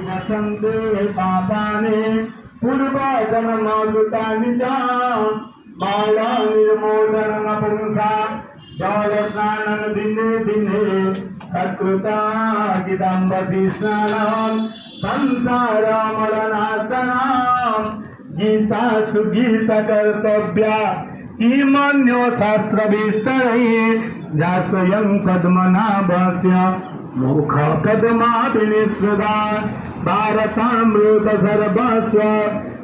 वसंते पापाने पूर्व जन्मकृतानि च बाल निर्मोचन पुंसा जल स्नान दिने दिने सत्कृता गीतांबसी स्नानं संसार मरणासनं गीता सुगीता कर्तव्या किमन्यो शास्त्र विस्तरे जा स्वयं पद्मनाभस्य मुख पद्माभिनिसृता भारतामृत सर्वस्व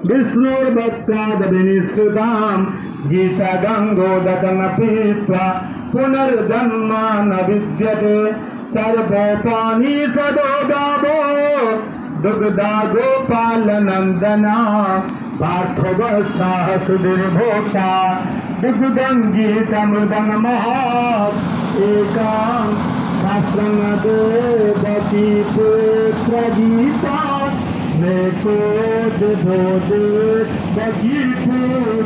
विष्णुर्भक्त्यादभिनिसृतां गीता गंगोदकं पीत्वा पुनर्जन्म न विद्यते सर्वोपनिषदो गावो दुग्धा गोपालनन्दना पार्थवसाः सुधीर्भोक्ता दुग्धं गीतमृतं महत् एकां शास्त्रं Devaki पुत्रगीता neko devode bagitu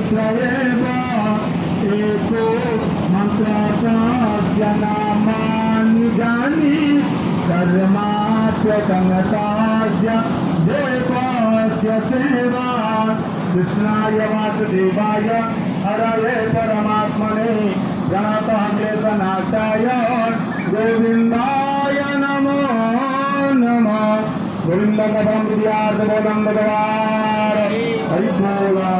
trayeva eko mantra janamani jani karmatya kangatasya devasya seva krishnaya vasudevaya haraye paramatmane janata kleshanashaya govindaya namo namah Govind कदम विद्यार्थ बोलम भगवान हरि बोला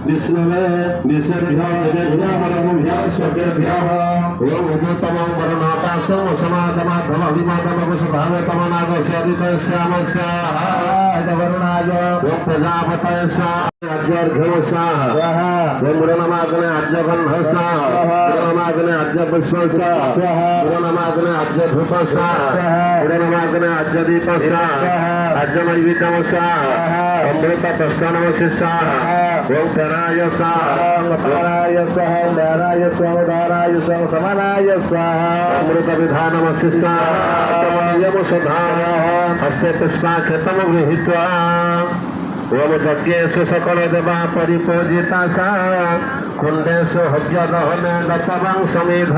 विष्णुवे निषेभ्यः देवेभ्यः परमेभ्यः स्वर्गेभ्यः ओम उदोत्तमं वरनाकाशं वसनातमाधम अभिमातमवसुभावेतमनागस्य आदित्यस्यामस्य वरुणाय ओम प्रजापतये स्वाहा अज्ञर्घ्यो स्वाहा ओम गुरुनमाग्ने अज्ञगन्ध स्वाहा गुरुनमाग्ने अज्ञपुष्प स्वाहा गुरुनमाग्ने अज्ञधूप स्वाहा गुरुनमाग्ने अज्ञदीप स्वाहा अज्ञमैवितम स्वाहा अमृत प्रस्थानमसि स्वाहा ओम कराय स्वाहा कराय स्वाहा दाराय स्वाहा दाराय स्वाहा समानाय स्वाहा अमृत विधानमसि स्वाहा यमसुधा हस्ते पुष्पाक्षतम गृहीत्वा ओम यज्ञेषु सकल देवा परिपूजिता सा कुंडेषु हव्यदहने दत्तवां समेध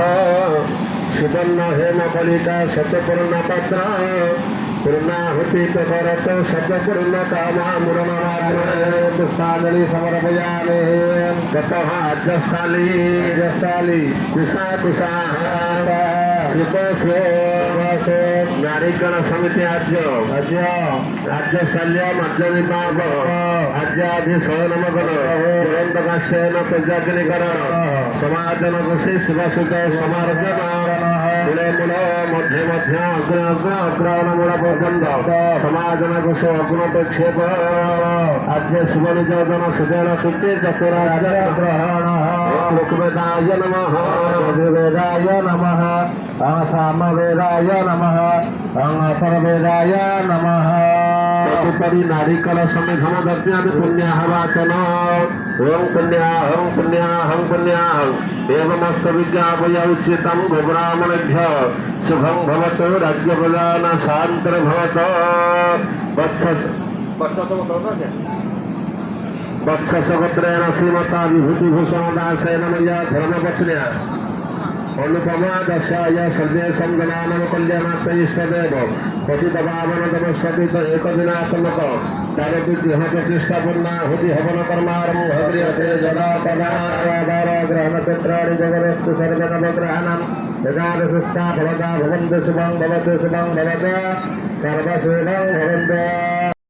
सुवर्ण हेम कलिका शतपूर्ण पत्र पूर्णाहुति करत शतपूर्ण कामा मुरमराग्रे पुष्पांजलि समर्पयामि गतः अज्जस्थाली कुशा नारीगण समिति राज्यस्थल्यम अज्ञविपाक अज्ञाधिशयनमगन दुरंत काष्ठेन प्रजाग्निकरण समाजन कुशी शिवसुच समार्जन मूले मध्य अग्रमूल पर्यंत समाजन कुश अग्नोपेक्षेप आद्य शिवनिजन सुजन शुचि चतुराज ग्रहण ऋग्वेदाय नमः यजुर्वेदाय नमः सामवेदाय नमः अथर्ववेदाय नमः परि नारिकल समेधम दद्यामि पुण्याहवाचन ओं पुण्याहं एवमस्त विज्ञापय उच्यतं गोब्राह्मणेभ्य शुभं भवतु राज्यप्रदान शान्तिर्भवतु वत्ससगोत्रेण श्रीमता विभूतिभूषण दासेन मया धर्मपत्न्या अनुपमा दशाय सर्वे संगनानम कल्याणात् इष्टदेव पतितपावन तमस्सतित एकदिनात्मक कालविग्रह प्रतिष्ठापन्ना हुति हवन कर्मारम्भ हव्रियते जदा पदार ग्रहण क्षेत्राणि जगरस्तु सर्वनवग्रहाणाम् एकादशस्था भवता भवन्तु शुभं भवतु सर्वशुभं भवन्तु